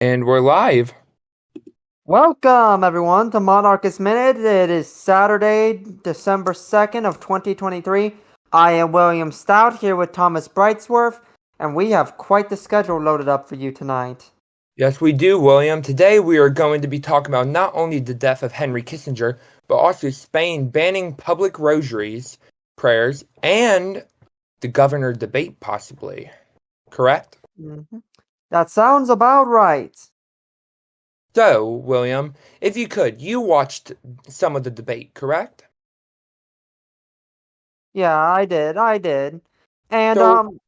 And we're live. Welcome everyone to Monarchist Minute. It is Saturday, December 2nd of 2023. I am William Stout here with Thomas Brightsworth, and we have quite the schedule loaded up for you tonight. Yes, we do, William. Today we are going to be talking about not only the death of Henry Kissinger, but also Spain banning public rosaries, prayers, and the governor debate, possibly. Correct? That sounds about right. So, William, if you could, you watched some of the debate, correct? Yeah, I did. And, So,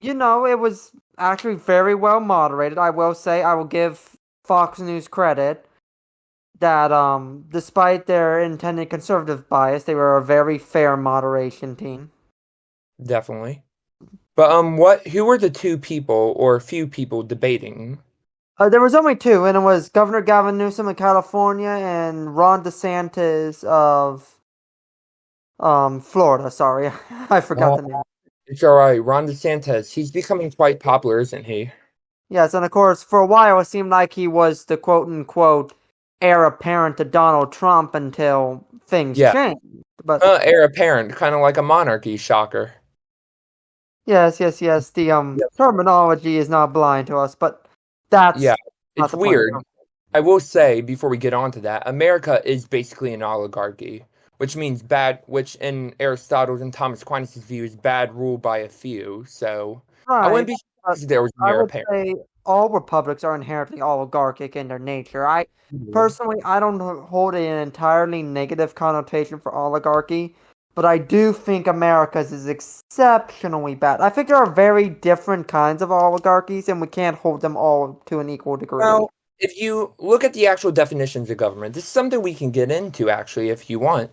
it was actually very well moderated. I will say, I will give Fox News credit that, despite their intended conservative bias, they were a very fair moderation team. definitely. But who were the two people or few people debating? There was only two, and it was Governor Gavin Newsom of California and Ron DeSantis of Florida. Sorry, I forgot the name. It's all right. Ron DeSantis, he's becoming quite popular, isn't he? Yes, and of course, for a while it seemed like he was the quote-unquote heir apparent to Donald Trump until things Yeah. changed. But Heir apparent, kind of like a monarchy, shocker. yes. The terminology is not blind to us, but that's Yeah, not it's the point. weird. I will say, before we get on to that, America is basically an oligarchy, which means which in Aristotle's and Thomas Aquinas' view is bad rule by a few. So I wouldn't Right. be But surprised if there was an I heir would apparent. say all republics are inherently oligarchic in their nature. Personally, I don't hold an entirely negative connotation for oligarchy, but I do think America's is exceptionally bad. I think there are very different kinds of oligarchies, and we can't hold them all to an equal degree. Well, if you look at the actual definitions of government, this is something we can get into actually if you want.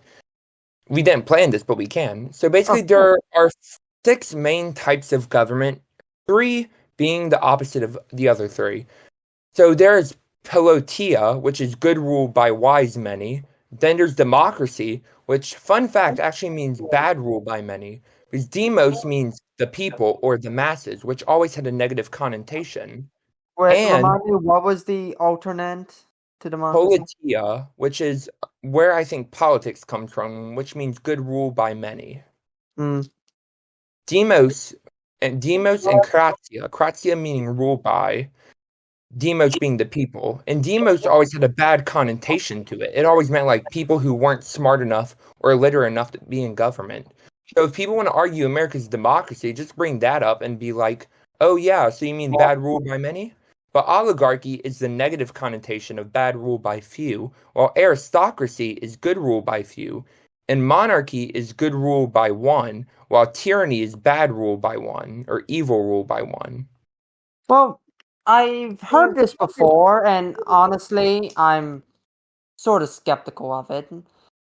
We didn't plan this, but we can. So basically, Of course. there are six main types of government, three being the opposite of the other three. So there's Pelotia, which is good rule by wise many. Then there's democracy, which, fun fact, actually means bad rule by many. Because demos means the people or the masses, which always had a negative connotation. Wait, And remind me, what was the alternate to democracy? Politia, which is where I think politics comes from, which means good rule by many. Hmm. Demos and Kratia meaning rule by, demos being the people. And demos always had a bad connotation to it. It always meant like people who weren't smart enough or literate enough to be in government. So if people want to argue America's democracy, just bring that up and be like, oh yeah, so you mean bad rule by many? But oligarchy is the negative connotation of bad rule by few, while aristocracy is good rule by few, and monarchy is good rule by one, while tyranny is bad rule by one, or evil rule by one. Well, I've heard this before, and honestly, I'm sort of skeptical of it.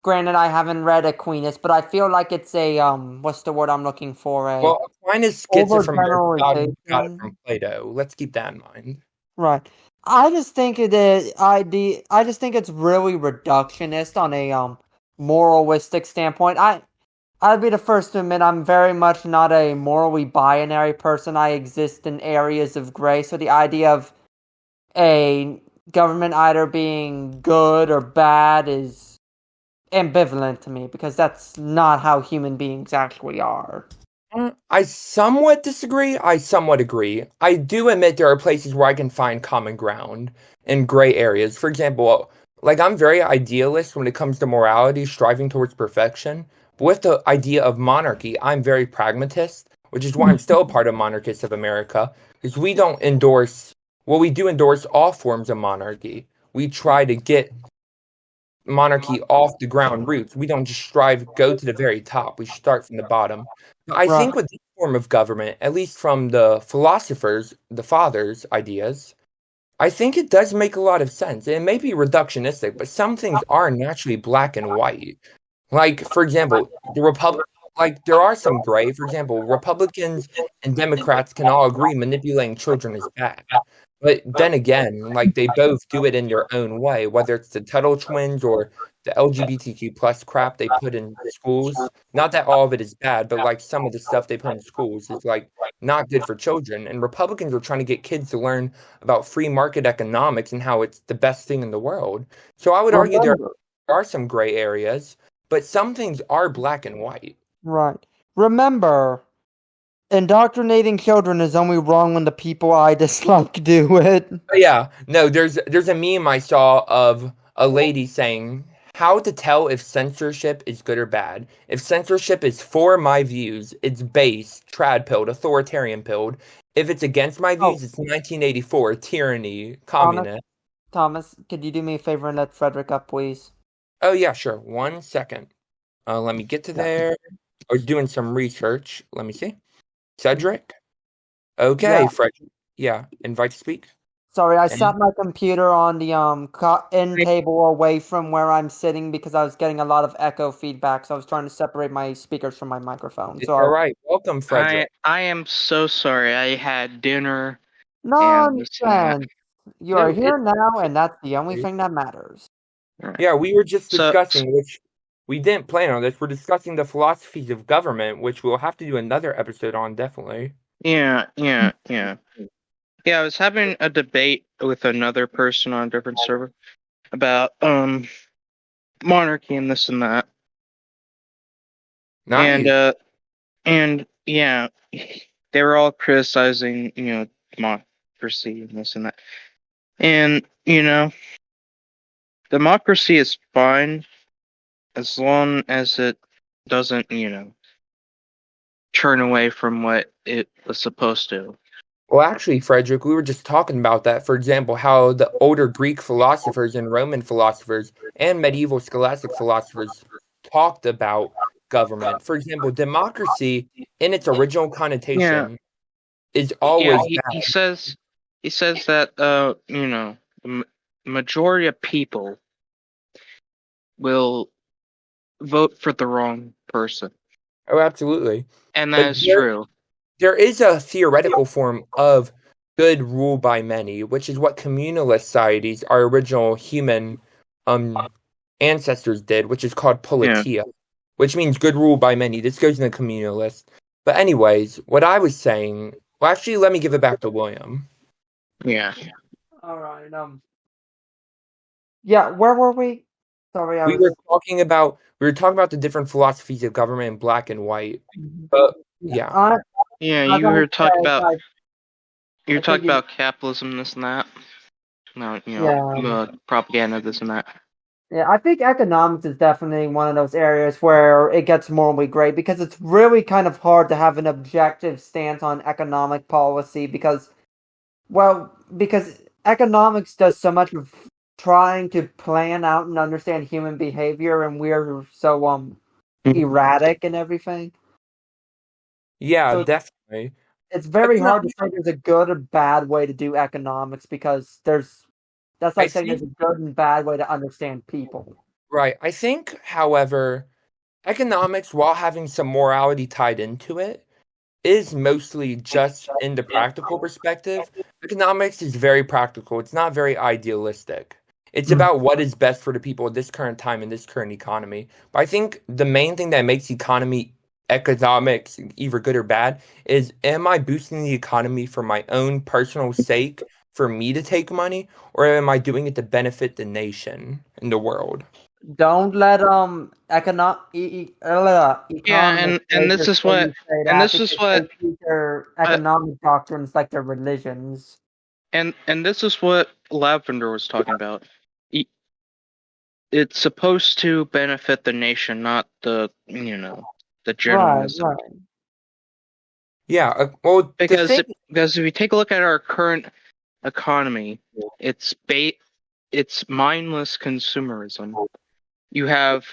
Granted, I haven't read Aquinas, but I feel like it's a what's the word I'm looking for? A Well, Aquinas gets it from Aristotle, got it overgeneralization. from Plato. Let's keep that in mind. Right. I just think it is I just think it's really reductionist on a moralistic standpoint. I'd be the first to admit I'm very much not a morally binary person. I exist in areas of gray. So the idea of a government either being good or bad is ambivalent to me because that's not how human beings actually are. I somewhat disagree. I somewhat agree. I do admit there are places where I can find common ground in gray areas. For example, like I'm very idealist when it comes to morality, striving towards perfection. But with the idea of monarchy, I'm very pragmatist, which is why I'm still a part of Monarchists of America, because we don't endorse, well, we do endorse all forms of monarchy. We try to get monarchy off the ground roots. We don't just strive go to the very top. We start from the bottom. But I Right. think with this form of government, at least from the philosophers, the fathers' ideas, I think it does make a lot of sense. It may be reductionistic, but some things are naturally black and white. Like, for example, like there are some gray. For example, Republicans and Democrats can all agree manipulating children is bad. But then again, like they both do it in their own way, whether it's the Tuttle twins or the LGBTQ plus crap they put in schools. Not that all of it is bad, but like some of the stuff they put in schools is like not good for children. And Republicans are trying to get kids to learn about free market economics and how it's the best thing in the world. So I would argue there Remember, are some gray areas, but some things are black and white. right. Remember, indoctrinating children is only wrong when the people I dislike do it. But yeah, no, there's a meme I saw of a lady saying how to tell if censorship is good or bad. If censorship is for my views, it's base, trad pilled, authoritarian pilled. If it's against my Oh, views, it's 1984, tyranny, Thomas, communist. Thomas, could you do me a favor and let Frederick up, please? Oh yeah, sure. 1 second. Let me get to Yeah. there. I was doing some research. Let me see. Cedric. Yeah. Okay, Frederick. Yeah, invite to speak. Sorry, I And set my computer on the end table away from where I'm sitting because I was getting a lot of echo feedback, so I was trying to separate my speakers from my microphone. it's all right. Welcome, I Frederick. I am so sorry. I had dinner and this and that. Nonsense! You are No, here it's now, and that's the only okay. thing that matters. Alright. Yeah, we were just So discussing, which we didn't plan on this. We're discussing the philosophies of government, which we'll have to do another episode on, definitely. yeah. Yeah, I was having a debate with another person on a different server about monarchy and this and that. Nice. And yeah, they were all criticizing, democracy and this and that. And, democracy is fine as long as it doesn't, turn away from what it was supposed to. Well, actually, Frederick, we were just talking about that. For example, how the older Greek philosophers and Roman philosophers and medieval scholastic philosophers talked about government. For example, democracy in its original connotation is always Yeah, bad. he says that the majority of people will vote for the wrong person, Oh, absolutely. and But that is true. there is a theoretical form of good rule by many, which is what communalist societies, our original human ancestors did, which is called politia, which means good rule by many. This goes in the communalist. But anyways, what I was saying, well, actually, let me give it back to William. Yeah. All right. Yeah. Where were we? Sorry, We were talking about the different philosophies of government in black and white. But yeah, Yeah, I you were talking gotta about say, I think about capitalism, this and that. No, propaganda, this and that. Yeah, I think economics is definitely one of those areas where it gets morally gray because it's really kind of hard to have an objective stance on economic policy because economics does so much of trying to plan out and understand human behavior, and we're so erratic and everything. yeah, So definitely. it's very hard to say there's a good or bad way to do economics because that's like saying there's a good and bad way to understand people. Right. I think, however, economics, while having some morality tied into it, is mostly just in the practical perspective. Economics is very practical. It's not very idealistic. It's about what is best for the people at this current time in this current economy. But I think the main thing that makes economics either good or bad is, am I boosting the economy for my own personal sake for me to take money, or am I doing it to benefit the nation and the world? Don't let Yeah, and this is what their economic doctrines like their religions. and this is what Lavender was talking about. It's supposed to benefit the nation, not the journalism. Right. Yeah, well, Because if you take a look at our current economy, it's mindless consumerism. You have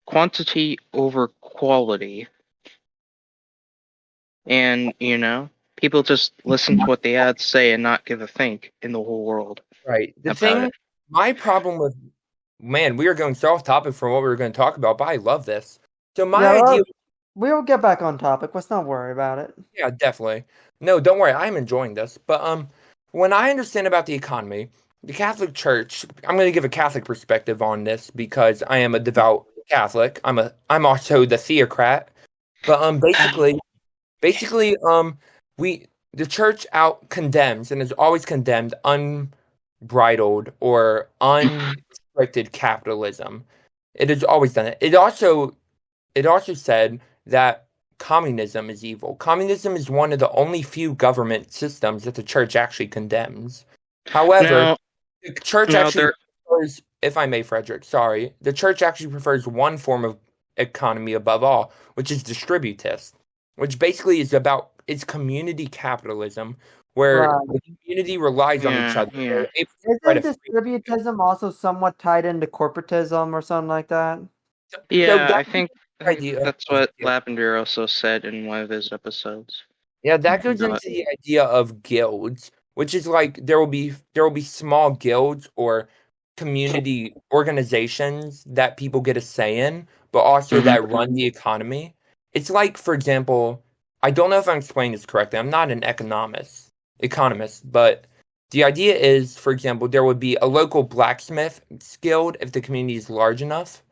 quantity over quality, and people just listen to what the ads say and not give a think in the whole world. Right. It. My problem with, man, we are going so off topic from what we were going to talk about, but I love this. So my idea, we'll get back on topic. Let's not worry about it. yeah, definitely. No, don't worry. I'm enjoying this. But when I understand about the economy, The Catholic Church, I'm going to give a Catholic perspective on this because I am a devout Catholic. I'm also the theocrat. But basically, we the church out condemns and has always condemned unbridled or unrestricted capitalism. It has always done it. It also said that communism is evil. Communism is one of the only few government systems that the church actually condemns. However, Now, the church now actually there. prefers, if I may, Frederick, sorry, the church actually prefers one form of economy above all, which is distributist, which basically is about it's community capitalism, where Right. the community relies on each Yeah, other. yeah. They're able to try Isn't to free- distributism also somewhat tied into corporatism or something like that? So Yeah, that I think idea. that's what Lavender also said in one of his episodes. Yeah, that goes Uh, into the idea of guilds, which is like there will be small guilds or community organizations that people get a say in, but also mhm. that run the economy. It's like, for example, I don't know if I'm explaining this correctly. I'm not an economist, but the idea is, for example, there would be a local blacksmith guild if the community is large enough,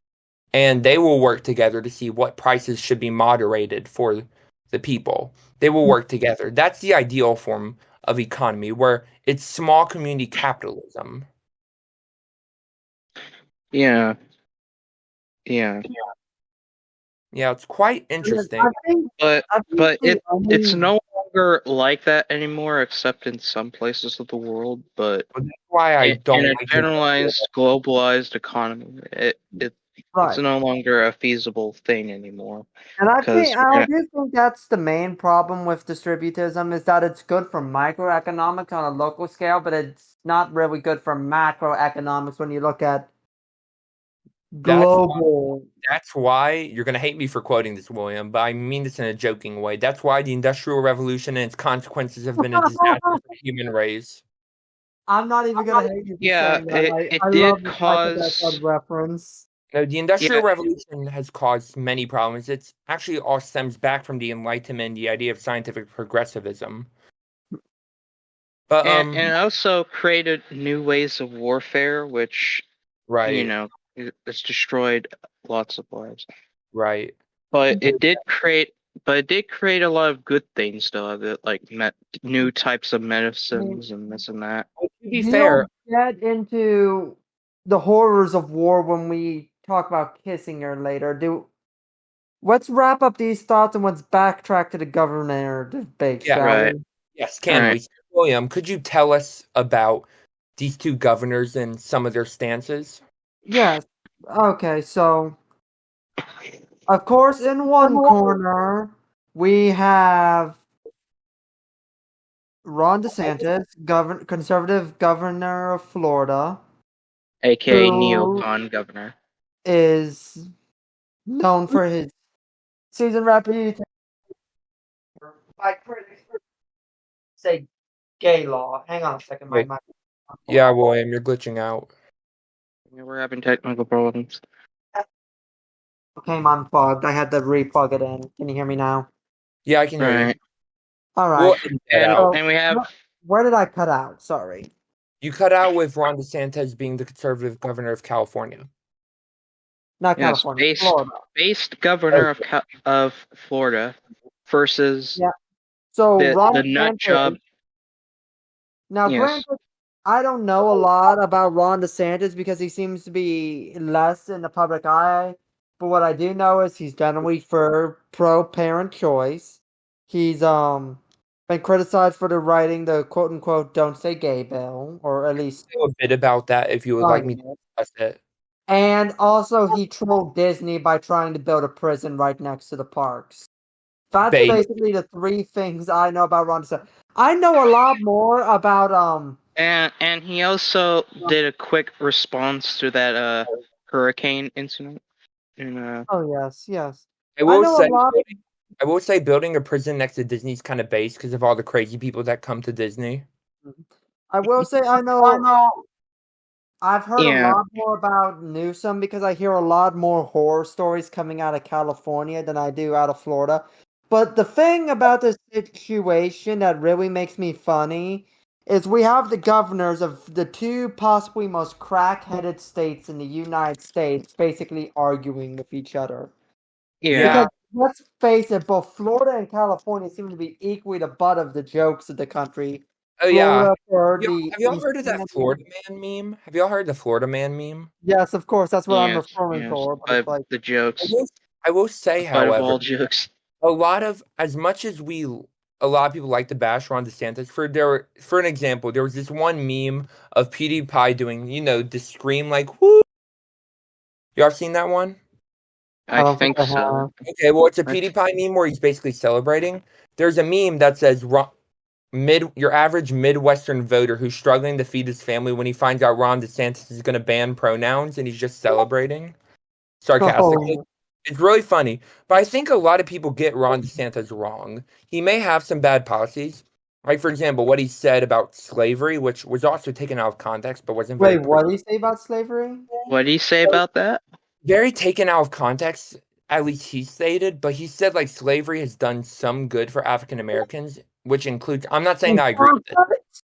and they will work together to see what prices should be moderated for the people. They will work together. That's the ideal form of economy where it's small community capitalism. Yeah, yeah. Yeah, it's quite I interesting. think But I think but the it's only no longer like that anymore, except in some places of the world. But But that's why I in don't a like it. generalized, globalized economy, it's right. no longer a feasible thing anymore. And I Because think I do think that's the main problem with distributism is that it's good for microeconomics on a local scale, but it's not really good for macroeconomics when you look at That's global. that's why you're gonna hate me for quoting this, William, but I mean this in a joking way. That's why the Industrial Revolution and its consequences have been a disaster for the human race. I'm not even gonna hate you for yeah, saying that. it I did love the fact that that's a cause reference. No, the Industrial yeah Revolution has caused many problems. It's actually all stems back from the Enlightenment, the idea of scientific progressivism. But and it also created new ways of warfare, which you right, know it's destroyed lots of lives. right. But it did create a lot of good things though of it, like new types of medicines and this and that. Well, to be We'll fair, get into the horrors of war when we talk about Kissinger later. Let's wrap up these thoughts and let's backtrack to the governor debate, yeah, shall Right. we? yes, All can right. we? William, could you tell us about these two governors and some of their stances? Yes. Okay, so of course in one corner we have Ron DeSantis, conservative governor of Florida, AKA who neocon governor. is known for his seasoned reputation by critics for say gay law. Hang on a second, Wait, my yeah, William, you're glitching out. Yeah, we're having technical problems. came unplugged. I had to replug it in. Can you hear me now? Yeah, I can hear you. Right. All We'll right. edit that And out. and we have Where did I cut out? Sorry. You cut out with Ron DeSantis being the conservative governor of California. Not yes, California, Florida. based governor of Florida versus Yeah. So Ron the nut DeSantis. job. Now, Yes. granted, I don't know a lot about Ron DeSantis because he seems to be less in the public eye. But what I do know is he's generally for pro-parent choice. He's been criticized for the writing the quote unquote "Don't Say Gay" bill, or at least Know a bit about that if you would like me to discuss it. And also, he trolled Disney by trying to build a prison right next to the parks. That's Base. basically the three things I know about Ron DeSantis. I know a lot more about And he also did a quick response to that hurricane incident. And Oh yes. I I will know say, a lot. I will say, building a prison next to Disney's kind of base because of all the crazy people that come to Disney. I will say I know. I've heard a yeah, lot more about Newsom because I hear a lot more horror stories coming out of California than I do out of Florida. But the thing about this situation that really makes me funny is we have the governors of the two possibly most crack-headed states in the United States basically arguing with each other. Yeah. Because let's face it, both Florida and California seem to be equally the butt of the jokes of the country. Oh yeah. Florida for Have the y'all heard of that Florida man meme? Have y'all heard the Florida man meme? Yes, of course, that's what I'm Yes, referring yes. for. But But it's like, the jokes. I will say, The butt of however, all jokes. a lot of as much as a lot of people like to bash Ron DeSantis for an example, there was this one meme of PewDiePie doing, the scream like whoo. Y'all seen that one? I don't think think I so. have. Okay, well it's a PewDiePie meme where he's basically celebrating. There's a meme that says your average Midwestern voter who's struggling to feed his family when he finds out Ron DeSantis is going to ban pronouns and he's just celebrating sarcastically. Oh, It's really funny, but I think a lot of people get Ron DeSantis wrong. He may have some bad policies. Like, for example, what he said about slavery, which was also taken out of context, but wasn't very, wait, what did he say about slavery? What do you say about that? very taken out of context, at least he stated, but he said, like, slavery has done some good for African Americans, which includes, I'm not saying I agree with it.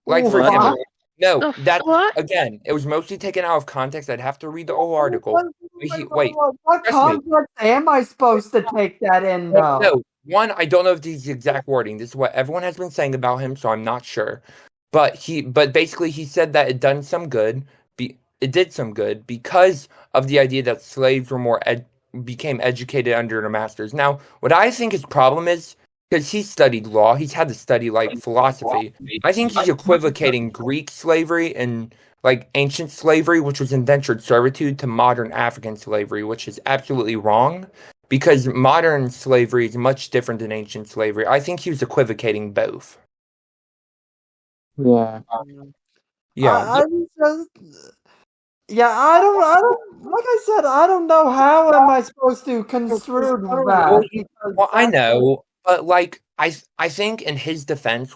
Like, for What? example, no, The that, what? again, it was mostly taken out of context. I'd have to read the whole article. Wait, What trust me. context am I supposed to take that in, though? No, one, I don't know if these exact wording. This is what everyone has been saying about him, so I'm not sure. But basically, he said that it did some good because of the idea that slaves were became educated under their masters. Now, what I think his problem is, because he studied law, he's had to study like philosophy. I think he's equivocating Greek slavery and like ancient slavery, which was indentured servitude, to modern African slavery, which is absolutely wrong because modern slavery is much different than ancient slavery. I think he was equivocating both. Yeah. Yeah. I just, yeah, I don't, like I said, I don't know how am I supposed to construe that. Well, I know, but like I think in his defense,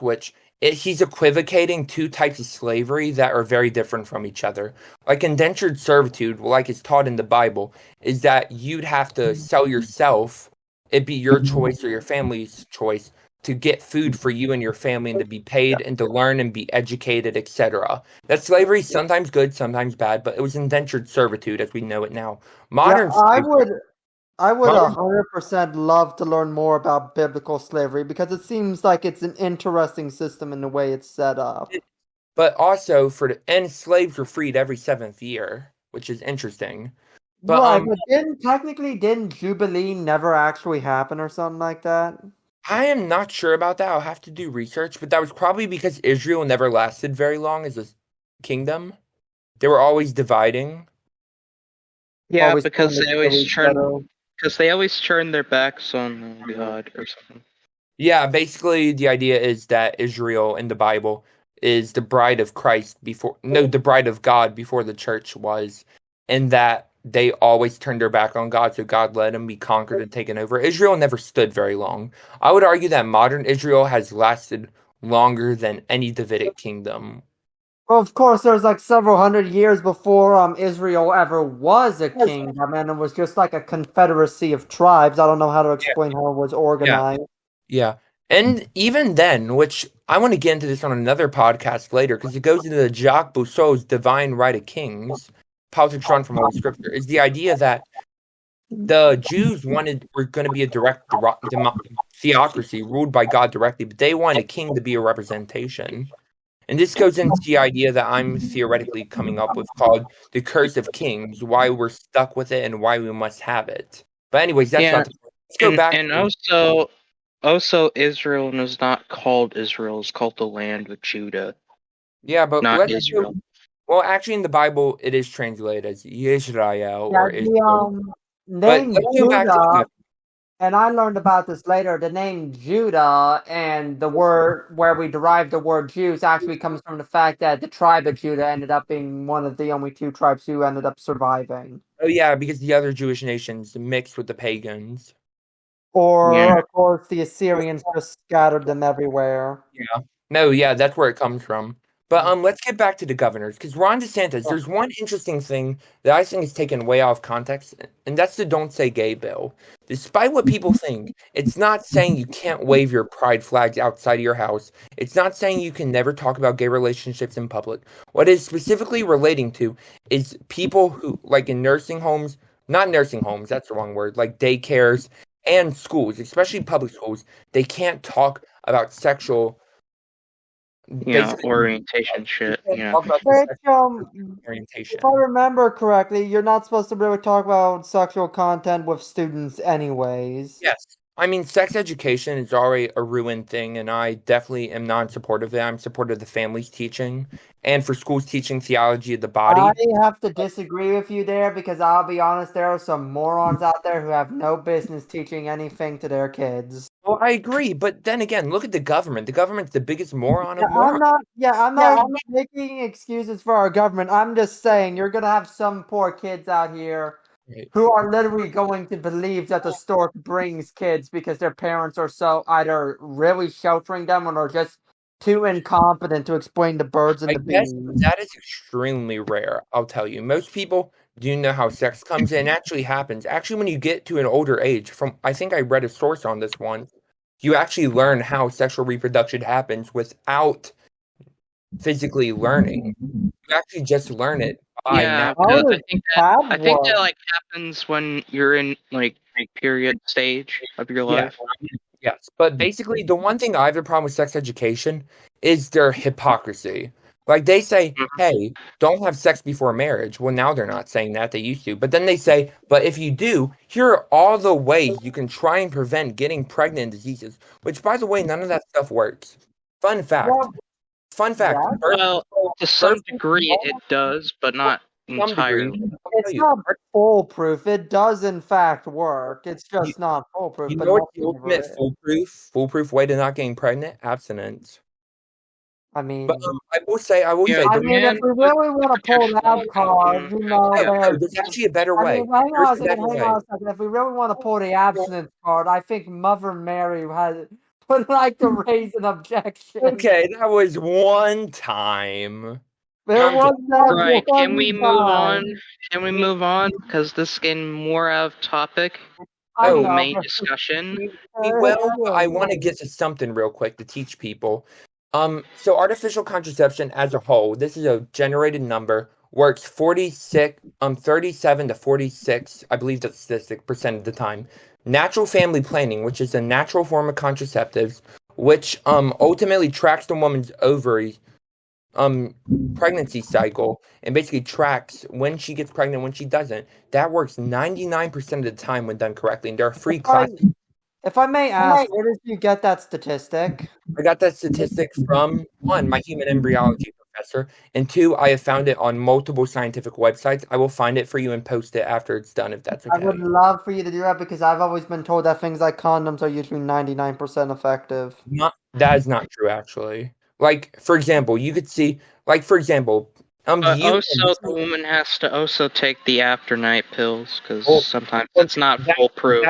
he's equivocating two types of slavery that are very different from each other. Like indentured servitude, like it's taught in the Bible, is that you'd have to sell yourself. It'd be your choice or your family's choice to get food for you and your family and to be paid and to learn and be educated, etc. That slavery is sometimes good, sometimes bad, but it was indentured servitude as we know it now. Modern slavery, I would modern 100% love to learn more about biblical slavery because it seems like it's an interesting system in the way it's set up. But also and slaves were freed every seventh year, which is interesting. But Right, but didn't Jubilee never actually happen or something like that? I am not sure about that. I'll have to do research, but that was probably because Israel never lasted very long as a kingdom. They were always dividing. Yeah, Always because trying they to always kill each turn other. because they always turn their backs on God or something. Yeah, basically the idea is that Israel in the Bible is the bride of the bride of God before the church was, and that they always turned their back on God, so God let them be conquered and taken over. Israel never stood very long. I would argue that modern Israel has lasted longer than any Davidic kingdom. Well, of course, there's like several hundred years before Israel ever was a kingdom, and it was just like a confederacy of tribes. I don't know how to explain how it was organized. Yeah. And even then, which I want to get into this on another podcast later, because it goes into the Jacques Rousseau's Divine Right of Kings, politics drawn from Holy Scripture, is the idea that the Jews were going to be a direct theocracy ruled by God directly, but they wanted a king to be a representation. And this goes into the idea that I'm theoretically coming up with called the curse of kings, why we're stuck with it and why we must have it. But anyways, that's not the point. Let's go back. And also Israel is not called Israel, it's called the land of Judah. Yeah, but not Israel. Well, actually, in the Bible, it is translated as Yisrael or Yeah, Israel. the But name let's go back to Judah, and I learned about this later. The name Judah and the word where we derive the word Jews actually comes from the fact that the tribe of Judah ended up being one of the only two tribes who ended up surviving. Oh yeah, because the other Jewish nations mixed with the pagans. Or, of course, the Assyrians just scattered them everywhere. Yeah. No, yeah, that's where it comes from. But let's get back to the governors, because Ron DeSantis, there's one interesting thing that I think is taken way out of context, and that's the Don't Say Gay bill. Despite what people think, it's not saying you can't wave your pride flags outside of your house. It's not saying you can never talk about gay relationships in public. What it's specifically relating to is people who, like in nursing homes, not nursing homes, that's the wrong word, like daycares and schools, especially public schools, they can't talk about sexual orientation shit. Which, orientation. if I remember correctly, you're not supposed to really talk about sexual content with students anyways. Yes. I mean, sex education is already a ruined thing, and I definitely am not in support of it. I'm supportive of the families teaching and for schools teaching theology of the body. I have to disagree with you there because I'll be honest, there are some morons out there who have no business teaching anything to their kids. Well, I agree, but then again, look at the government. The government's the biggest moron of I'm morons. not making excuses for our government. I'm just saying you're gonna have some poor kids out here who are literally going to believe that the store brings kids because their parents are so either really sheltering them or just too incompetent to explain the birds and the bees. That is extremely rare, I'll tell you. Most people do know how sex comes in, actually happens. Actually, when you get to an older age, I think I read a source on this one, you actually learn how sexual reproduction happens without physically learning. You actually just learn it by I think that like happens when you're in like period stage of your life. Yes, but basically the one thing I have a problem with sex education is their hypocrisy. Like they say, hey, don't have sex before marriage. Well, now they're not saying that, they used to. But then they say, but if you do, here are all the ways you can try and prevent getting pregnant and diseases. Which, by the way, none of that stuff works. Fun fact. Well, to some degree it does, but not entirely. It's not foolproof. It does in fact work. It's just not foolproof. You know what's the ultimate foolproof way to not getting pregnant? Abstinence. I mean, but I will say, if we really want to pull that card, there's actually a better way. Hang on a second. If we really want to pull the abstinence card, I think Mother Mary would like to raise an objection. Okay, that was one time. Right, can we move on? Can we move on? Because this is getting more out of topic. Main discussion. Well, I want to get to something real quick to teach people. So artificial contraception as a whole, this is a generated number, works 37 to 46, I believe the statistic, % of the time. Natural family planning, which is a natural form of contraceptives, which ultimately tracks the woman's ovary pregnancy cycle and basically tracks when she gets pregnant, when she doesn't. That works 99% of the time when done correctly, and there are free classes. If I may ask, where did you get that statistic? I got that statistic from, one, my human embryology professor, and two, I have found it on multiple scientific websites. I will find it for you and post it after it's done, if that's okay. I would love for you to do that because I've always been told that things like condoms are usually 99% effective. That is not true, actually. Like, for example, you could see, also, the woman has to also take the afternight pills because sometimes it's not foolproof.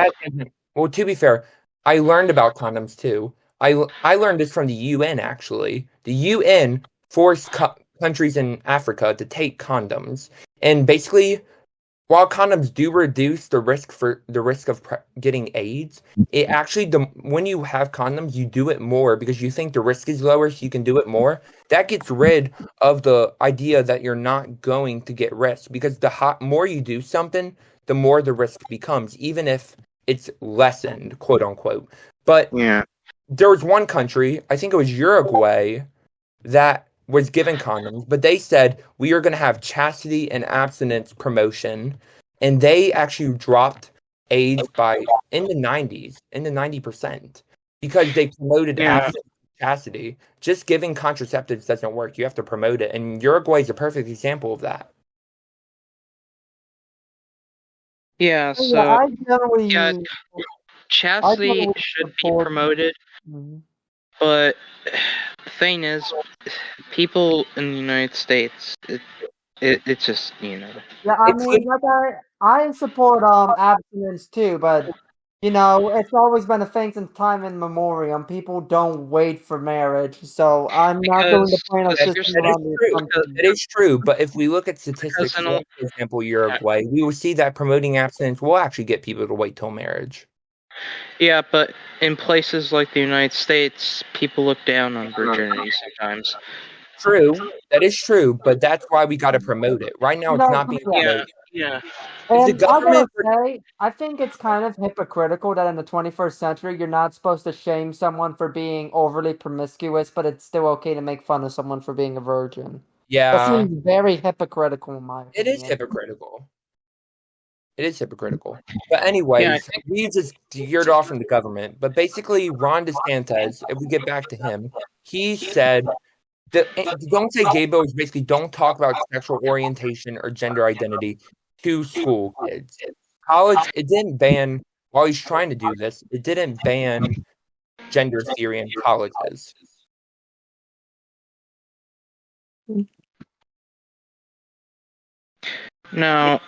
Well, to be fair, I learned about condoms too. I learned this from the UN, actually. The UN forced countries in Africa to take condoms. And basically, while condoms do reduce the risk of getting AIDS, it actually, when you have condoms, you do it more because you think the risk is lower, so you can do it more. That gets rid of the idea that you're not going to get risk, because the more you do something, the more the risk becomes, even if it's lessened, quote unquote. But there was one country, I think it was Uruguay, that was given condoms, but they said, we are going to have chastity and abstinence promotion, and they actually dropped AIDS in the 90%, because they promoted abstinence and chastity. Just giving contraceptives doesn't work. You have to promote it, and Uruguay is a perfect example of that. Yeah, so chastity should be promoted, but the thing is, people in the United States, it's just, Yeah, I mean, I support abstinence too, but It's always been a thing since time immemorial. People don't wait for marriage, so I'm not going to point a because system That is around the true. assumption. It is true. But if we look at because statistics, in like, for example, Uruguay, we will see that promoting abstinence will actually get people to wait till marriage. yeah, but in places like the United States, people look down on virginity sometimes. True. That is true. But that's why we got to promote it. Right now, it's not being Yeah, promoted. yeah. If the And I gotta government, say, I think it's kind of hypocritical that in the 21st century you're not supposed to shame someone for being overly promiscuous, but it's still okay to make fun of someone for being a virgin. That yeah, seems very hypocritical in my it is opinion. hypocritical. It is hypocritical. But Yeah, I anyways, think we just veered off from the government. But basically, Ron DeSantis, if we get back to him, he said don't say gay bill is basically don't talk about sexual orientation or gender identity to school kids. College, it didn't ban, while he's trying to do this, it didn't ban gender theory in colleges. no,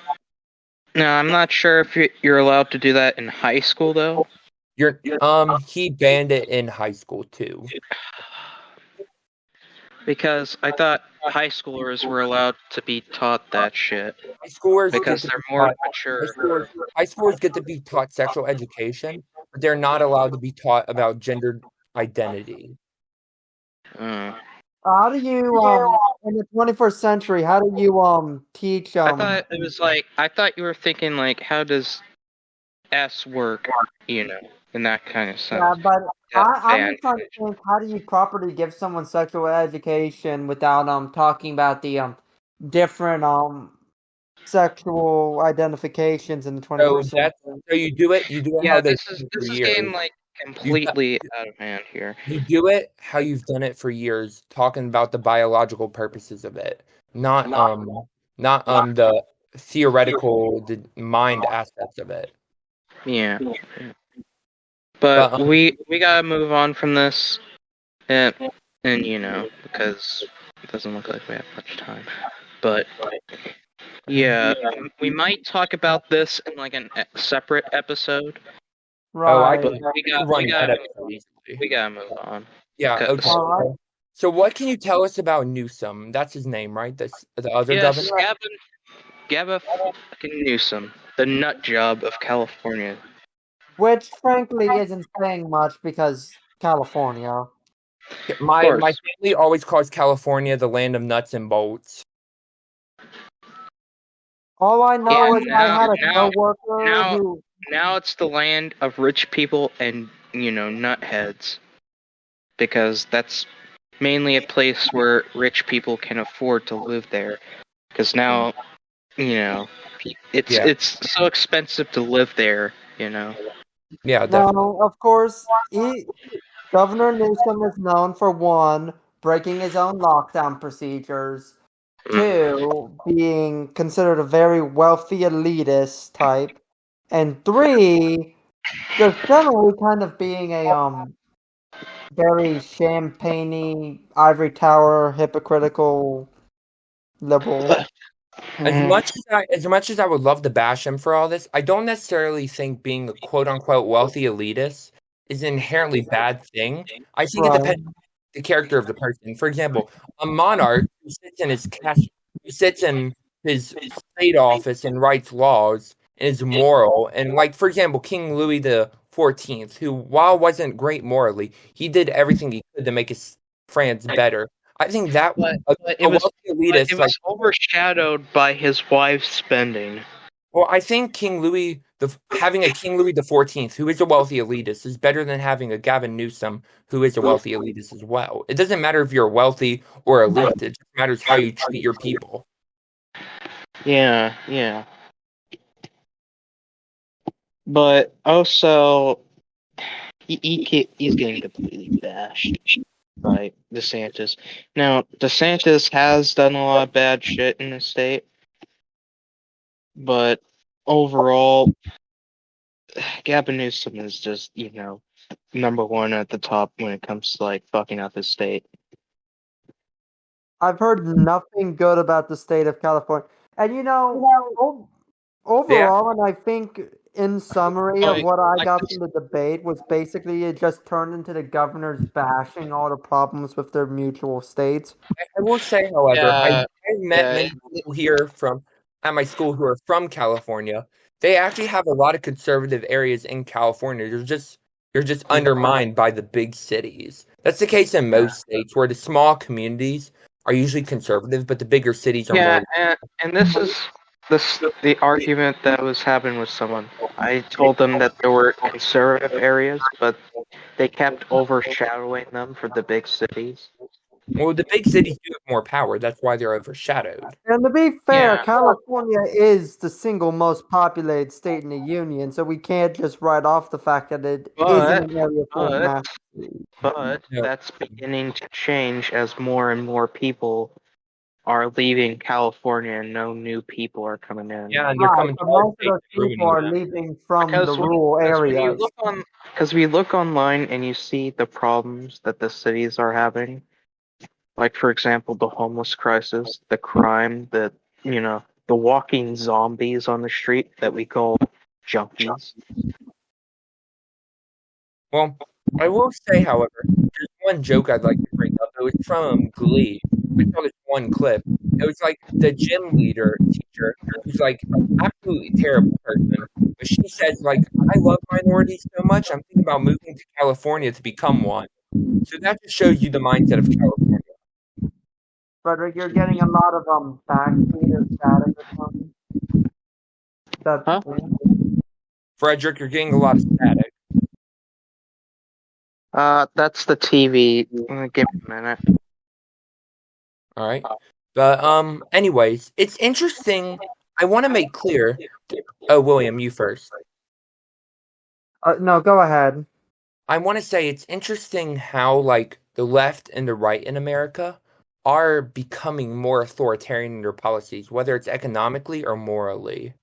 I'm not sure if you're allowed to do that in high school though. He banned it in high school too. Because I thought high schoolers were allowed to be taught that shit High schoolers because get to they're be more taught, mature. high schoolers get to be taught sexual education, but they're not allowed to be taught about gender identity. How do you in the 21st century, how do you teach I thought it was like I thought you were thinking like how does S work, in that kind of sense. yeah, but I'm Fan just trying to think, how do you properly give someone sexual education without talking about the different sexual identifications in the 21st century? So you do it how Yeah, they this is for getting years. like You completely out of hand here. You do it how you've done it for years, talking about the biological purposes of it, not the theoretical, the mind aspects of it. Yeah. But we gotta move on from this, and because it doesn't look like we have much time. But yeah, we might talk about this in like a separate episode. Right. But We gotta move on. Yeah. Okay. All right. So what can you tell us about Newsom? That's his name, right? The other Yes, governor. Gavin fucking Newsom, the nut job of California. Which frankly isn't saying much because California. My family always calls California the land of nuts and bolts. All I know is I had a coworker now, who now it's the land of rich people and nutheads, because that's mainly a place where rich people can afford to live there. Because now, it's so expensive to live there. Yeah, definitely. now, of course, Governor Newsom is known for one, breaking his own lockdown procedures, two, being considered a very wealthy elitist type, and three, just generally kind of being a very champagne-y, ivory tower, hypocritical liberal. As much as I would love to bash him for all this, I don't necessarily think being a quote unquote wealthy elitist is an inherently bad thing. I think it depends on the character of the person. For example, a monarch who sits in his state office and writes laws and is moral, and like for example, King Louis the XIV, who while wasn't great morally, he did everything he could to make his France better. I think that it was overshadowed by his wife's spending. Well, I think having a King Louis the XIV, who is a wealthy elitist, is better than having a Gavin Newsom, who is a wealthy elitist as well. It doesn't matter if you're wealthy or elite; it just matters how you treat your people. Yeah. But also, he's getting completely bashed by DeSantis. Now, DeSantis has done a lot of bad shit in the state, but overall, Gavin Newsom is just, number one at the top when it comes to like fucking up his state. I've heard nothing good about the state of California. And overall, and I think in summary of what I got from the debate was basically it just turned into the governors bashing all the problems with their mutual states. I will say, however, Yeah, I met many people here at my school who are from California. They actually have a lot of conservative areas in California. You're just undermined by the big cities. That's the case in most states, where the small communities are usually conservative, but the bigger cities are more. and this is the argument that I was having with someone. I told them that there were conservative areas, but they kept overshadowing them for the big cities. Well, the big cities do have more power. That's why they're overshadowed. And to be fair, Yeah. California is the single most populated state in the union, so we can't just write off the fact that it isn't an area full of mass. But Yeah. that's beginning to change as more and more people are leaving California and no new people are coming in. Yeah, and they're Right, coming but to our most of state those and people are ruining them. leaving from the rural areas. Because we look online and you see the problems that the cities are having, like for example the homeless crisis, the crime, the walking zombies on the street that we call junkies. Well, I will say, however, there's one joke I'd like to bring up. It was from Glee. I saw this one clip. It was like the gym leader teacher who's like an absolutely terrible person. But she says, like, I love minorities so much, I'm thinking about moving to California to become one. So that just shows you the mindset of California. Frederick, you're getting a lot of backbeat or static or something. Huh? Frederick, you're getting a lot of static. That's the TV. Give me a minute. All right. But anyways, it's interesting. I want to make clear. Oh, William, you first. No, go ahead. I want to say it's interesting how like the left and the right in America are becoming more authoritarian in their policies, whether it's economically or morally.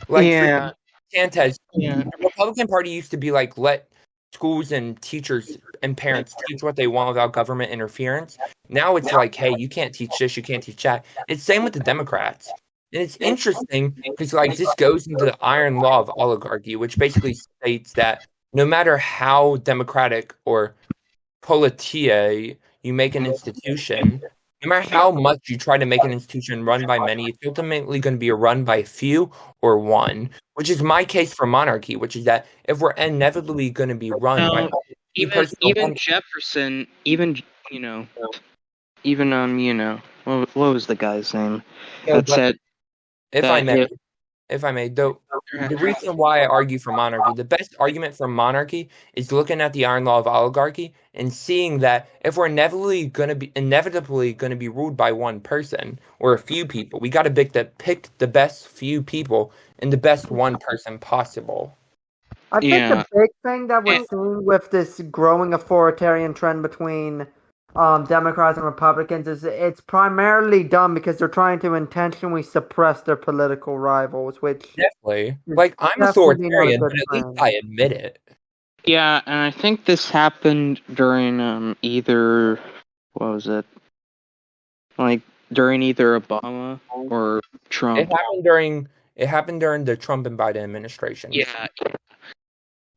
Like Yeah. for DeSantis, Yeah. the Republican Party used to be like, let schools and teachers and parents teach what they want without government interference. Now it's like, hey, you can't teach this, you can't teach that. It's same with the Democrats. And it's interesting because like this goes into the iron law of oligarchy, which basically states that no matter how democratic or politia you make an institution, no matter how much you try to make an institution run by many, it's ultimately going to be a run by a few or one, which is my case for monarchy, which is that if we're inevitably going to be run by Even Jefferson, what was the guy's name that said if that I may, though, the reason why I argue for monarchy, the best argument for monarchy is looking at the iron law of oligarchy and seeing that if we're inevitably going to be ruled by one person or a few people, we got to pick the best few people and the best one person possible. I think the big thing that we're seeing with this growing authoritarian trend between Democrats and Republicans is it's primarily done because they're trying to intentionally suppress their political rivals, which definitely, like, I'm authoritarian, but at least I admit it. Yeah, and I think this happened during what was it? Like during either Obama or Trump. It happened during the Trump and Biden administration. Yeah.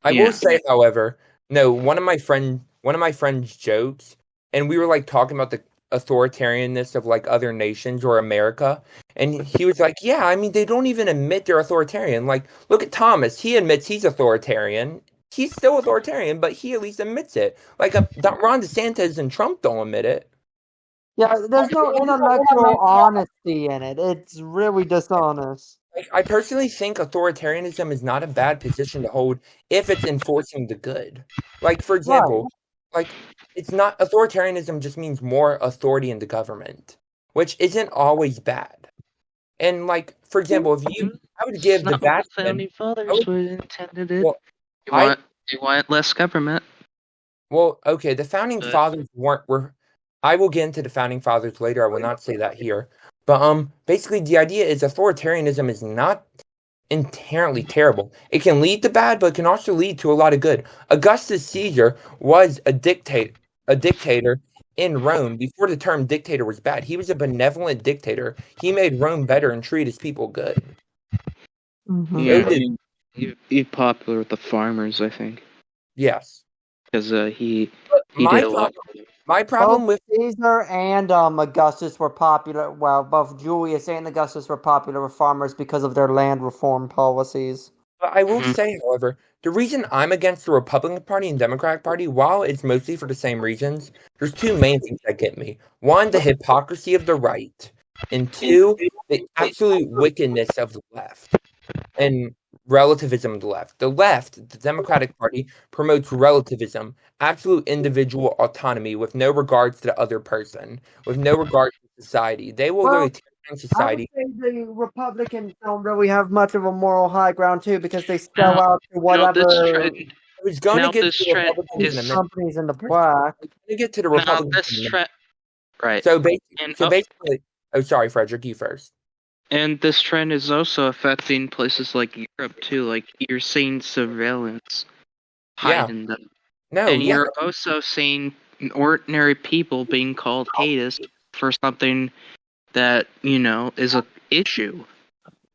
I will say, however, no, one of my friends jokes, and we were like talking about the authoritarianness of like other nations or America, and he was like, yeah, I mean, they don't even admit they're authoritarian. Like, look at Thomas, he admits he's authoritarian. He's still authoritarian, but he at least admits it. Like Ron DeSantis and Trump don't admit it. Yeah, there's no intellectual honesty in it. It's really dishonest. Like, I personally think authoritarianism is not a bad position to hold if it's enforcing the good. Like, for example, like, it's not authoritarianism just means more authority in the government, which isn't always bad. And like, for example, I would give the Vatican. The founding fathers intended it. Well, they want less government. Well, okay, the founding fathers were. I will get into the founding fathers later. I will not say that here. But basically, the idea is authoritarianism is not inherently terrible. It can lead to bad, but it can also lead to a lot of good. Augustus Caesar was a dictator in Rome before the term dictator was bad. He was a benevolent dictator. He made Rome better and treated his people good. Mm-hmm. He's popular with the farmers, I think, Yes. because he My did a lot. problem Both with Caesar and Augustus were popular. Well, both Julius and Augustus were popular with farmers because of their land reform policies. But I will Mhm. say, however, the reason I'm against the Republican Party and Democratic Party, while it's mostly for the same reasons, there's two main things that get me. One, the hypocrisy of the right, and two, the absolute wickedness of the left and relativism of the left. The left, the Democratic Party, promotes relativism, absolute individual autonomy with no regards to the other person, with no regard to society. They will Well, literally tear down I would society. say the Republicans don't really have much of a moral high ground too, because they sell Now, out to whatever I was going to get this to the trend Republicans in a is minute. companies in the black. To get to the now Republicans this in a minute. trend, right? So And basically, oh, sorry, Frederick, you first. and this trend is also affecting places like Europe too. Like you're seeing surveillance Yeah. heightened, No, and yeah, you're also seeing ordinary people being called hatists for something that is a issue.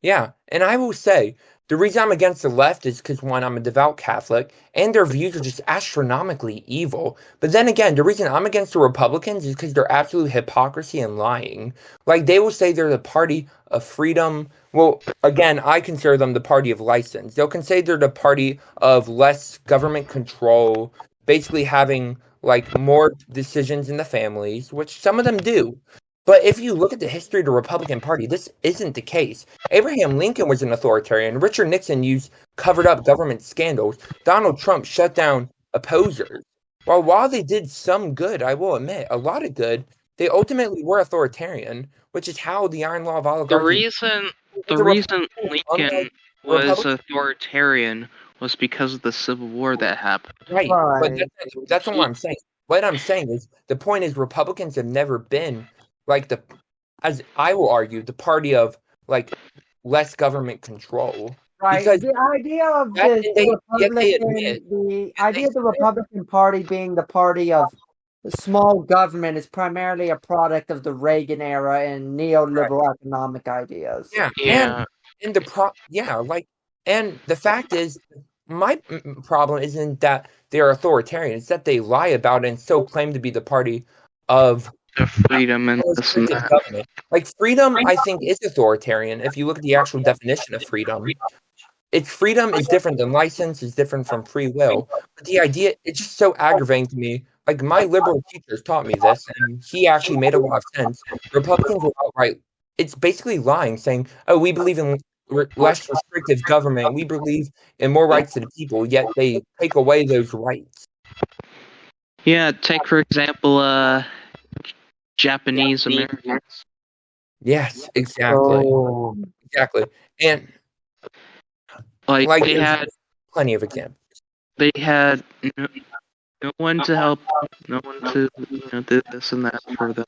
yeah. And I will say, the reason I'm against the left is because, one, I'm a devout Catholic, and their views are just astronomically evil. But then again, the reason I'm against the Republicans is because they're absolute hypocrisy and lying. Like, they will say they're the party of freedom. Well, again, I consider them the party of license. They'll say they're the party of less government control, basically having, like, more decisions in the families, which some of them do. But if you look at the history of the Republican Party, this isn't the case. Abraham Lincoln was an authoritarian. Richard Nixon used covered up government scandals. Donald Trump shut down opposers. While they did some good, I will admit, a lot of good, they ultimately were authoritarian, which is how the Iron Law of The Oligarchy. reason The reason Republicans, Lincoln unlike was Republicans, authoritarian was because of the Civil War that happened. right? But Right. that's not what I'm saying. What I'm saying is the point is Republicans have never been like as I will argue, the party of like less government control. Right. Because The idea of that, the yet they Republican, admit, the yet idea of the Republican Party being the party of small government is primarily a product of the Reagan era and neoliberal economic ideas. yeah, Yeah. and and the fact is, my problem isn't that they're authoritarian; it's that they lie about it and still claim to be the party of The freedom and this and restrictive that. government. Like freedom, I think is authoritarian. If you look at the actual definition of freedom, freedom is different than license, is different from free will. But the idea, it's just so aggravating to me. Like my liberal teachers taught me this, and he actually made a lot of sense. Republicans will outright, it's basically lying, saying, "Oh, we believe in less restrictive government. We believe in more rights to the people." Yet they take away those rights. Yeah, take for example, Japanese Americans. Yes, exactly, Oh. exactly, and Like like they there's had plenty of examples. no one to help, no one to do this and that for them.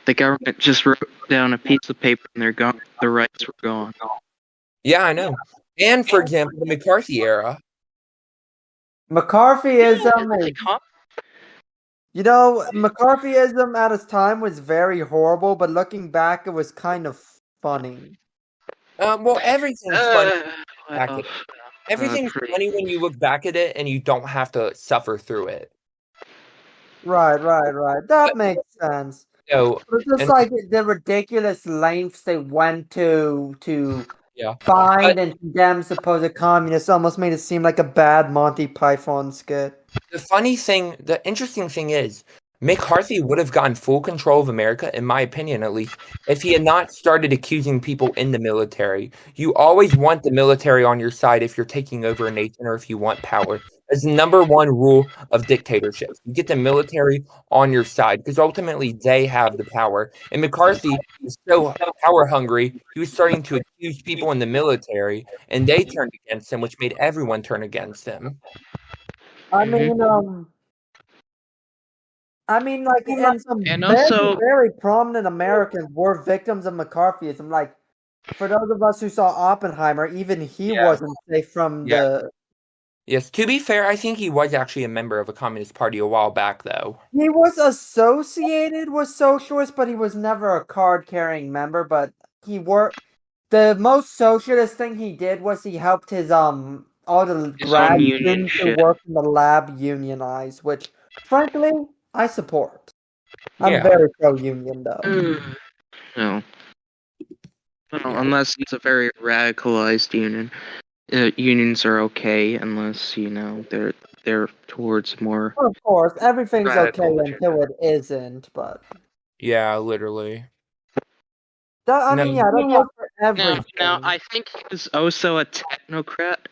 The government just wrote down a piece of paper and they're gone. The rights were gone. Yeah, I know. And for example, the McCarthy era. McCarthyism is, McCarthyism at its time was very horrible, but looking back, it was kind of funny. Well, everything's funny. Well, Everything's funny when you look back at it and you don't have to suffer through it. Right. That makes sense. So, It's just and like the ridiculous lengths they went to yeah, find and condemn supposed communists almost made it seem like a bad Monty Python skit. the interesting thing is, McCarthy would have gotten full control of America, in my opinion at least, if he had not started accusing people in the military. You always want the military on your side if you're taking over a nation or if you want power. That's the number one rule of dictatorships. You get the military on your side because ultimately they have the power. And McCarthy was so power hungry, he was starting to accuse people in the military, and they turned against him, which made everyone turn against him. I mean, like, and some very prominent Americans were victims of McCarthyism. Like, for those of us who saw Oppenheimer, even he wasn't safe from the. Yes, to be fair, I think he was actually a member of a communist party a while back, though. He was associated with socialists, but he was never a card-carrying member. But he The most socialist thing he did was he helped his all the His grad own union students who shit. work in the lab unionize, which frankly I support. I'm Yeah. very pro-union though. No. No, Yeah. unless it's a very radicalized union. Unions are okay unless they're towards more. Of course, everything's okay Radical until it isn't, but Yeah, literally. I No. mean, yeah, that goes for Now, everything. I think he's also a technocrat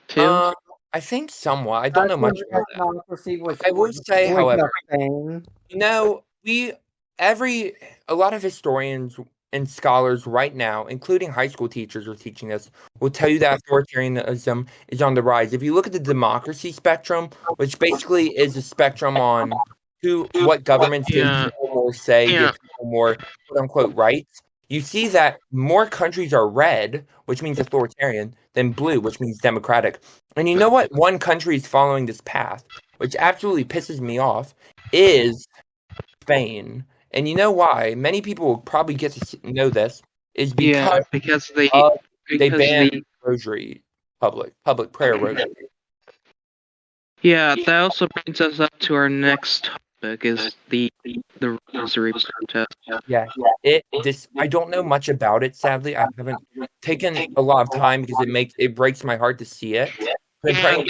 too. I think somewhat. I don't know much about that. Technocracy was I would say, was however, a thing. a lot of historians and scholars right now, including high school teachers are teaching us, will tell you that authoritarianism is on the rise. If you look at the democracy spectrum, which basically is a spectrum on what governments give Yeah. people more say, Yeah. give people more quote unquote rights, you see that more countries are red, which means authoritarian, than blue, which means democratic. And you know what? One country is following this path, which absolutely pisses me off, is Spain. And you know why? Many people will probably get to know this is because because they banned the rosary, public prayer rosary. yeah, that also brings us up to our next topic is the rosary protest. Yeah, I don't know much about it. Sadly, I haven't taken a lot of time because it breaks my heart to see it. Yeah,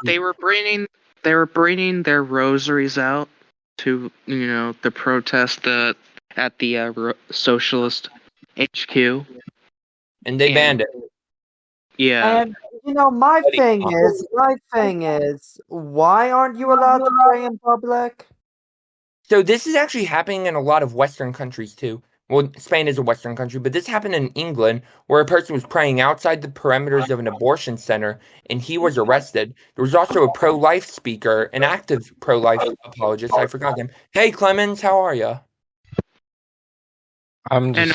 they were bringing their rosaries out to the protest at the socialist HQ, and they banned it. Yeah. And my thing is, why aren't you allowed to pray in public? So this is actually happening in a lot of Western countries too. Well, Spain is a Western country, but this happened in England where a person was praying outside the perimeters of an abortion center and he was arrested. There was also a pro-life speaker, an active pro-life apologist. I forgot him. Hey, Clemens, how are you? And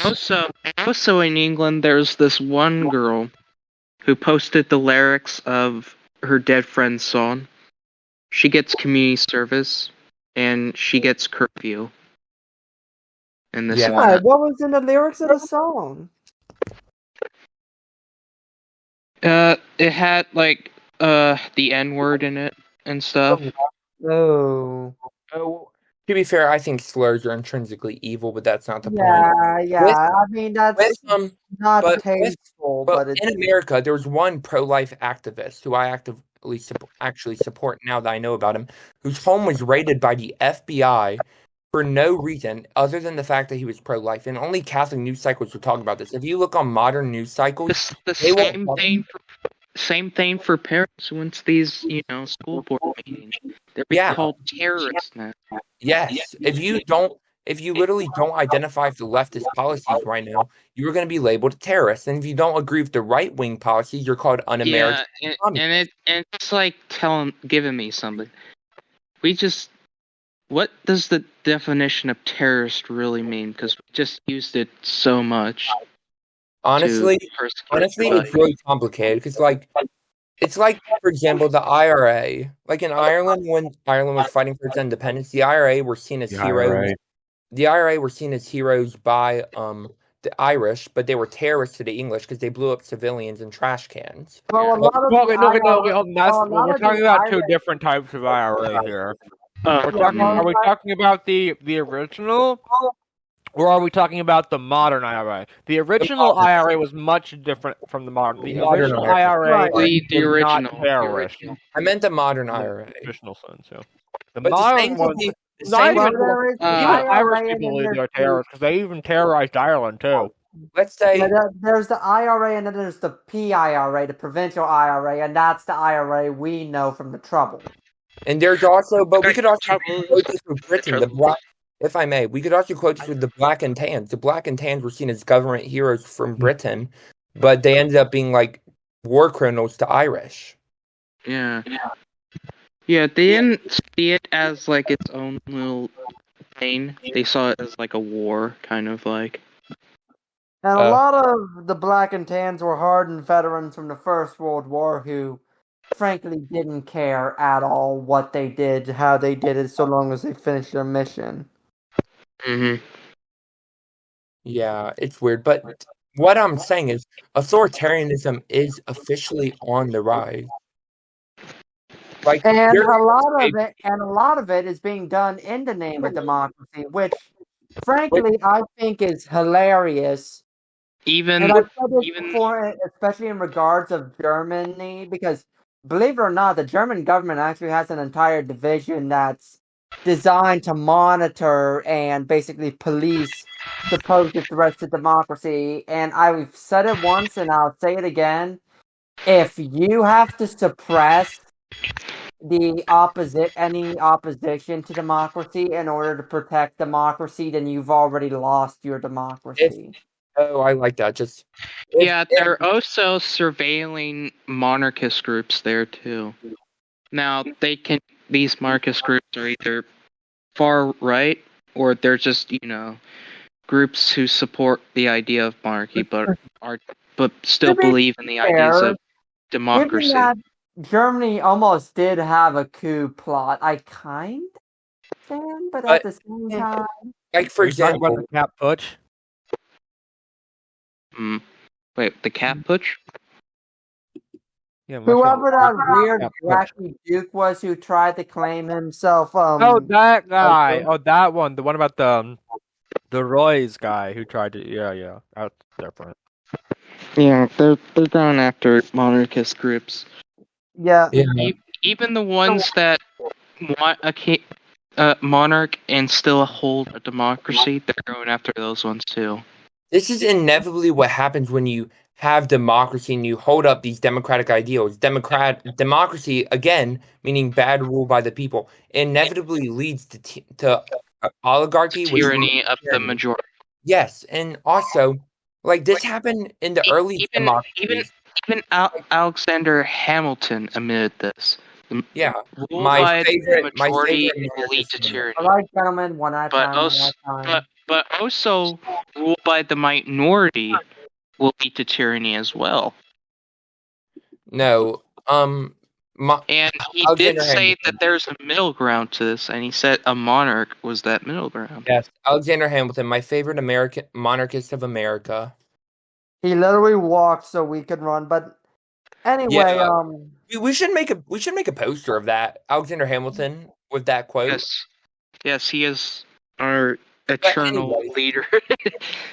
also in England, there's this one girl who posted the lyrics of her dead friend's song. She gets community service, and she gets curfew. And this Yeah, what was in the lyrics of the song? It had like the N-word in it and stuff. Oh. To be fair, I think slurs are intrinsically evil, but that's not the point. Yeah. I mean, that's not tasteful, but in America, there was one pro-life activist who I actually support now that I know about him, whose home was raided by the FBI for no reason other than the fact that he was pro-life. And only Catholic news cycles will talk about this. If you look on modern news cycles, same thing for parents once these school board meetings. They're being called terrorists now. Yes, if you literally don't identify with the leftist policies right now, you're going to be labeled a terrorist. And if you don't agree with the right-wing policies, you're called un-American. Yeah, and it's like giving me something. What does the definition of terrorist really mean? Because we just used it so much. Honestly, it's really complicated because, it's like, for example, the IRA. Like in Ireland, when Ireland was fighting for its independence, the IRA were seen as heroes. The IRA were seen as heroes by the Irish, but they were terrorists to the English because they blew up civilians in trash cans. Well, we're talking about two different types of IRA here. Are we talking about the original, or are we talking about the modern IRA? The original IRA was much different from the modern. The original IRA was not terrorist. I meant the modern IRA. Traditional sense, yeah. The But modern one. Even Irish people believe they're terrorists because they even terrorized Ireland too. Let's say there's the IRA and then there's the PIRA, the provincial IRA, and that's the IRA we know from the Trouble. And there's also, but we could also quote this with Britain, if I may, we could also quote this with the Black and Tans. The Black and Tans were seen as government heroes from Britain, but they ended up being like war criminals to Irish. Yeah. Yeah, they didn't see it as like its own little thing. They saw it as like a war, kind of like. And a lot of the Black and Tans were hardened veterans from the First World War who, frankly, didn't care at all what they did, how they did it, so long as they finished their mission. Mm-hmm. Yeah, it's weird, but what I'm saying is authoritarianism is officially on the rise. Like, And there a is lot of it is being done in the name of democracy, which, frankly, I think is hilarious. Even And I've said this even before, especially in regards of Germany, because believe it or not, the German government actually has an entire division that's designed to monitor and basically police supposed threats to democracy. And I've said it once and I'll say it again. If you have to suppress any opposition to democracy in order to protect democracy, then you've already lost your democracy. oh, I like that. yeah, they're also surveilling monarchist groups there too. Now these monarchist groups are either far right or they're just groups who support the idea of monarchy but still To be believe in the ideas fair, of democracy. given that Germany almost did have a coup plot, I kind of stand, but at the same time, like, for Are you talking about example, the cap putsch? Wait, the cap putsch? Yeah, whoever that weird cap putsch. wacky duke was who tried to claim himself, Oh, that guy. Oh, that one. The one about the Roy's guy who tried to. Yeah. That's different. Yeah, they're going after monarchist groups. yeah. Even the ones that want a monarch and still hold a democracy, they're going after those ones too. this is inevitably what happens when you have democracy and you hold up these democratic ideals. Democracy, again, meaning bad rule by the people, inevitably leads to oligarchy, Tyranny of the majority. Yes, and also, like, this happened in the early democracies. Even Alexander Hamilton admitted this. Yeah, Rule my by favorite the majority Monarchist will lead to Minute. tyranny. All right, gentlemen, one at a But time. but also, rule by the minority will lead to tyranny as well. No, And he Alexander did say Hamilton. that there's a middle ground to this, and he said a monarch was that middle ground. Yes, Alexander Hamilton, my favorite monarchist of America. He literally walked so we could run, but anyway, we should make a poster of that Alexander Hamilton with that quote. Yes, he is our eternal leader.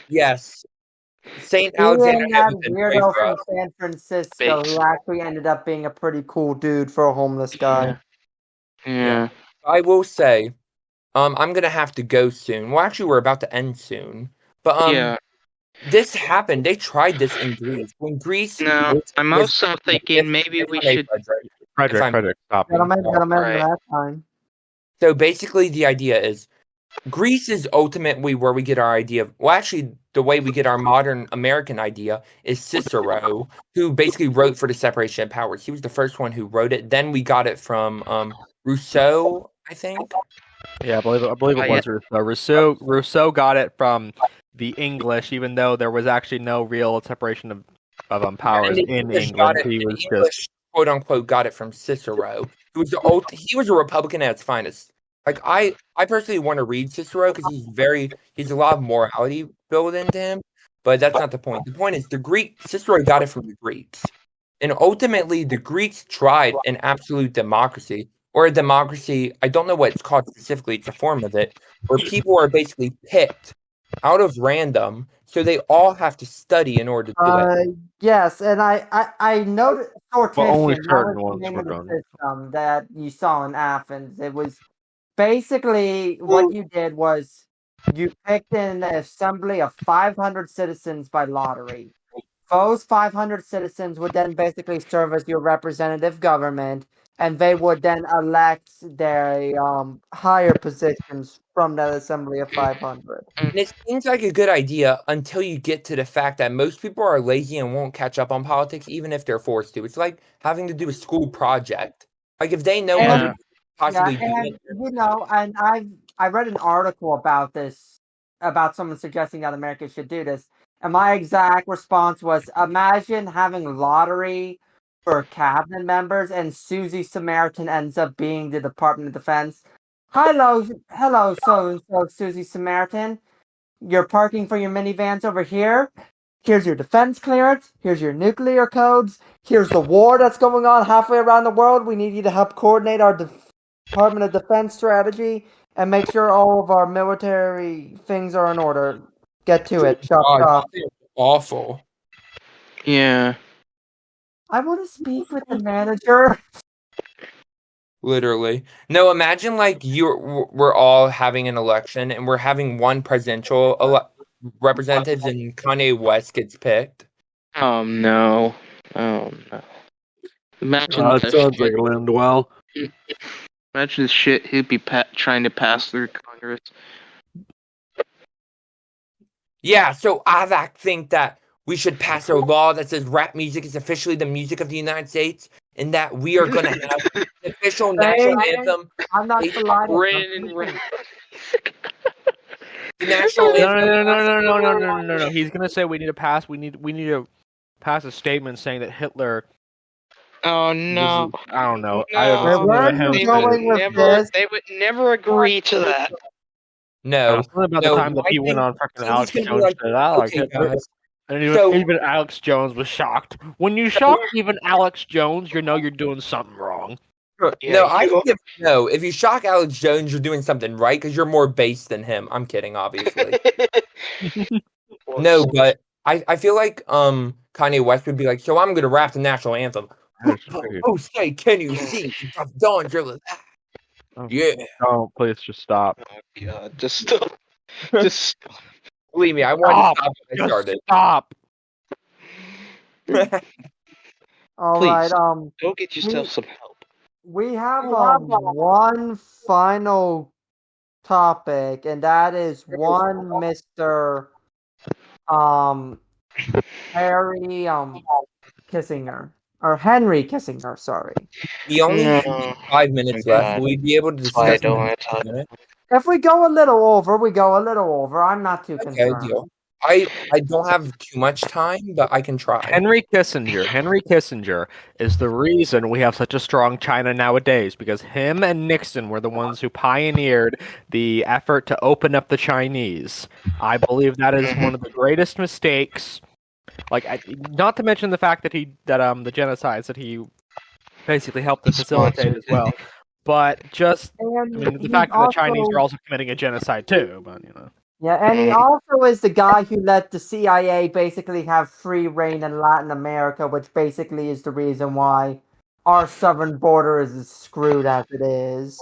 Yes, Saint Alexander Hamilton. Weirdo from San Francisco who actually ended up being a pretty cool dude for a homeless guy. Yeah. I will say, I'm gonna have to go soon. Well, actually, we're about to end soon. But this happened. They tried this in Greece. When Greece. No, I'm also thinking maybe we should. Frederick, stop. Gentlemen, that time. So basically, the idea is Greece is ultimately where we get our idea of. Well, actually, the way we get our modern American idea is Cicero, who basically wrote for the separation of powers. He was the first one who wrote it. Then we got it from Rousseau, I think. Yeah, I believe it was Rousseau. Rousseau got it from the English, even though there was actually no real separation of powers in England. He was just quote unquote got it from Cicero. He was a Republican at its finest. Like I personally want to read Cicero because he's a lot of morality built into him, but that's not the point. The point is Cicero got it from the Greeks. And ultimately the Greeks tried an absolute democracy, or a democracy, I don't know what it's called specifically, it's a form of it, where people are basically picked out of random, so they all have to study in order to do it. Yes, and I noticed only sortition, certain that was ones the name were of the done. system that you saw in Athens. It was basically what you did was you picked an assembly of 500 citizens by lottery. Those 500 citizens would then basically serve as your representative government, and they would then elect their higher positions from that assembly of 500. And it seems like a good idea until you get to the fact that most people are lazy and won't catch up on politics, even if they're forced to. It's like having to do a school project. Like if they know other possibly do it. And I read an article about this, about someone suggesting that America should do this. And my exact response was, imagine having lottery for cabinet members and Susie Samaritan ends up being the Department of Defense. Hello, so-and-so, Susie Samaritan. You're parking for your minivans over here? here's your defense clearance, here's your nuclear codes, here's the war that's going on halfway around the world. We need you to help coordinate our Department of Defense strategy and make sure all of our military things are in order. Get to it. Shut up. Awful. Yeah. I want to speak with the manager. Literally. No, imagine like we're all having an election and we're having one presidential representatives and Kanye West gets picked. Oh no. Oh no. Imagine It sounds like it'll end well. Imagine the shit he'd be trying to pass through Congress. Yeah, so I think that we should pass a law that says rap music is officially the music of the United States, and that we are going to have the official national anthem. I'm not Rain. The national No. He's gonna say we need to pass a statement saying that Hitler. Oh no! I don't know. They would never agree to that. No. Something about the time that he went on fucking Alex Jones. Even Alex Jones was shocked. When you shock even Alex Jones, you know you're doing something wrong. No, if you shock Alex Jones, you're doing something right because you're more base than him. I'm kidding, obviously. No, but I feel like Kanye West would be like, so I'm gonna rap the national anthem. Oh, say, can you see? Dawn drill. Yeah. Oh, please just stop. Oh god, just stop. Just stop. Believe me, I want to stop when I started. Stop. All Please, right. Go get yourself some help. We have one final topic, and that is one Mr. Harry Kissinger. Or Henry Kissinger, sorry. We only have 5 minutes left. Will we be able to discuss I don't want to talk. If we go a little over, we go a little over. I'm not too concerned. Okay, deal. I don't have too much time, but I can try. Henry Kissinger is the reason we have such a strong China nowadays, because him and Nixon were the ones who pioneered the effort to open up the Chinese. I believe that is one of the greatest mistakes. Like, not to mention the fact that the genocides that he basically helped to facilitate as well. But just the fact that the Chinese are also committing a genocide too. But Yeah, and he also is the guy who let the CIA basically have free reign in Latin America, which basically is the reason why our southern border is as screwed as it is.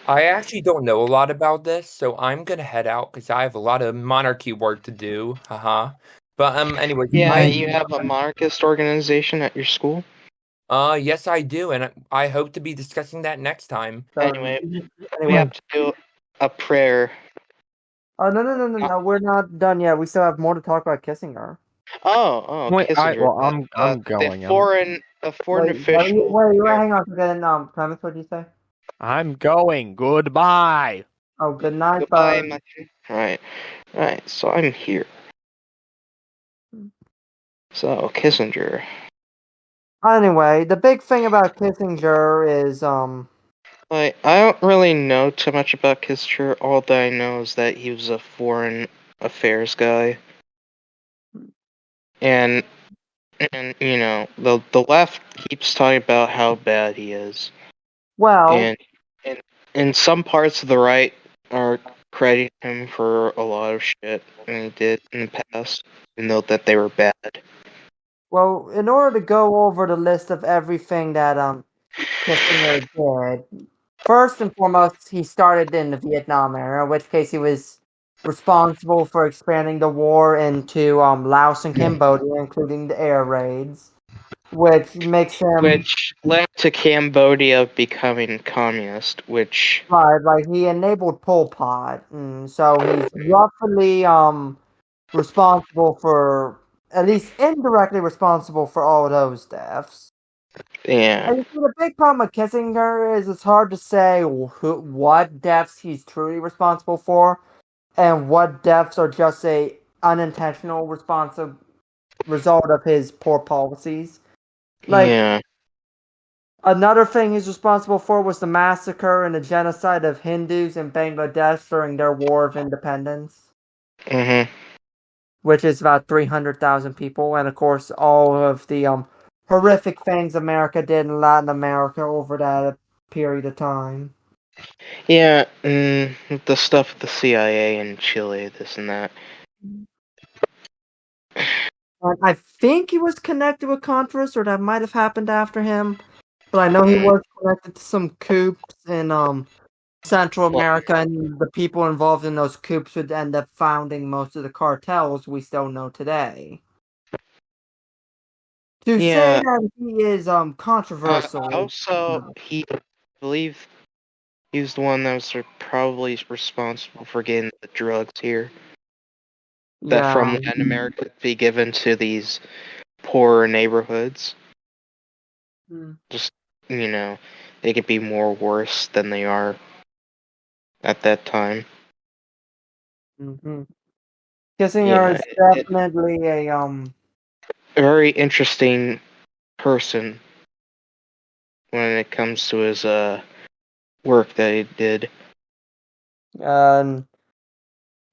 I actually don't know a lot about this, so I'm gonna head out because I have a lot of monarchy work to do. Haha. But anyway. Yeah, you have a monarchist organization at your school? Yes, I do, and I hope to be discussing that next time. Anyway, we have to do a prayer. Oh no! We're not done yet. We still have more to talk about Kissinger. Oh, wait, Kissinger. I'm going. A foreign official. Wait, hang on. Then, Clemens, what did you say? I'm going. Goodbye. Oh, good night. Goodbye. Right. So I'm here. So Kissinger. Anyway, the big thing about Kissinger is I don't really know too much about Kissinger. All that I know is that he was a foreign affairs guy, and the left keeps talking about how bad he is. Well, and some parts of the right are crediting him for a lot of shit that he did in the past, even though that they were bad. Well, in order to go over the list of everything that Kissinger did, first and foremost, he started in the Vietnam era, in which case he was responsible for expanding the war into Laos and Cambodia, including the air raids, which led to Cambodia becoming communist, which... Right, like he enabled Pol Pot, so he's roughly responsible for... at least indirectly responsible for all those deaths. Yeah. And the big problem with Kissinger is it's hard to say what deaths he's truly responsible for, and what deaths are just a unintentional result of his poor policies. Yeah. Another thing he's responsible for was the massacre and the genocide of Hindus in Bangladesh during their War of Independence. Mm-hmm. which is about 300,000 people, and of course all of the horrific things America did in Latin America over that period of time. Yeah, the stuff with the CIA in Chile, this and that. And I think he was connected with Contras, or that might have happened after him. But I know he was connected to some coups in Central America, and the people involved in those coups would end up founding most of the cartels we still know today. To say that he is controversial. Also, he believe he was the one that was probably responsible for getting the drugs here. That from Latin America be given to these poorer neighborhoods. Just, they could be more worse than they are at that time. Kissinger is definitely a very interesting person when it comes to his work that he did.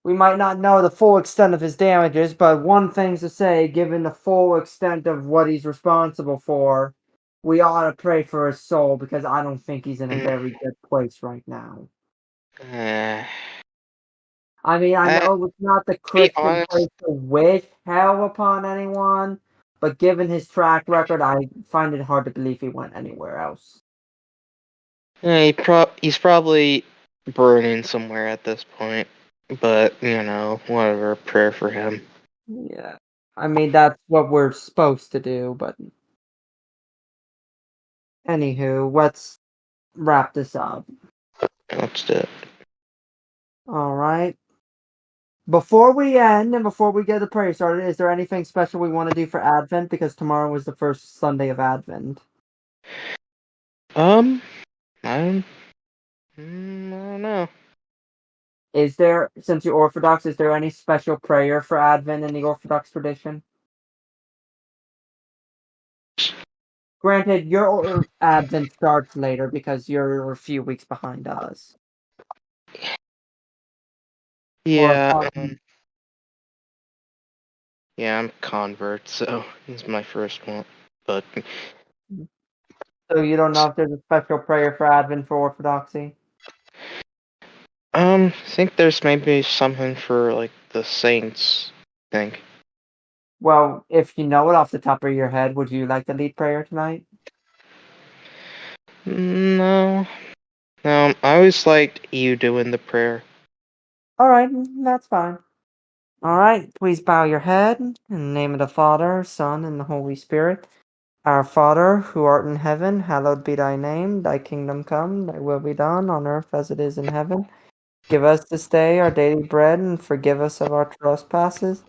We might not know the full extent of his damages, but one thing's to say, given the full extent of what he's responsible for, we ought to pray for his soul, because I don't think he's in a very good place right now. I mean, I know it's not the Christian place to wish hell upon anyone, but given his track record, I find it hard to believe he went anywhere else. He's probably burning somewhere at this point, but, whatever, prayer for him. Yeah. I mean, that's what we're supposed to do, but... Anywho, let's wrap this up. Let's do it. Alright. Before we end, and before we get the prayer started, is there anything special we want to do for Advent? Because tomorrow was the first Sunday of Advent. I don't know. Is there, since you're Orthodox, is there any special prayer for Advent in the Orthodox tradition? Granted, your Advent starts later because you're a few weeks behind us. Yeah, I'm a convert, so it's my first one. But so you don't know if there's a special prayer for Advent for Orthodoxy? I think there's maybe something for like the saints, I think. Well, if you know it off the top of your head, would you like to lead prayer tonight? No. I always liked you doing the prayer. Alright, that's fine. Alright, please bow your head in the name of the Father, Son, and the Holy Spirit. Our Father, who art in heaven, hallowed be thy name. Thy kingdom come, thy will be done, on earth as it is in heaven. Give us this day our daily bread, and forgive us of our trespasses,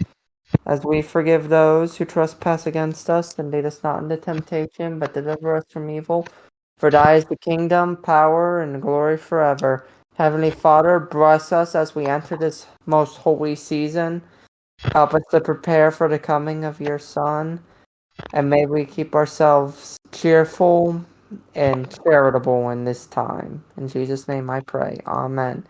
as we forgive those who trespass against us. And lead us not into temptation, but deliver us from evil. For thine is the kingdom, power, and glory forever. Heavenly Father, bless us as we enter this most holy season. Help us to prepare for the coming of your Son. And may we keep ourselves cheerful and charitable in this time. In Jesus' name I pray. Amen.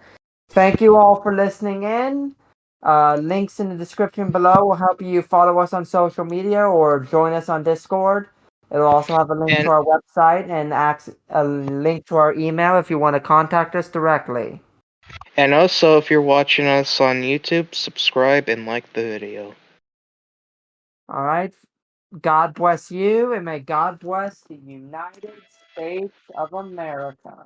Thank you all for listening in. Links in the description below will help you follow us on social media or join us on Discord. It'll also have a link to our website and a link to our email if you want to contact us directly. And also, if you're watching us on YouTube, subscribe and like the video. Alright. God bless you, and may God bless the United States of America.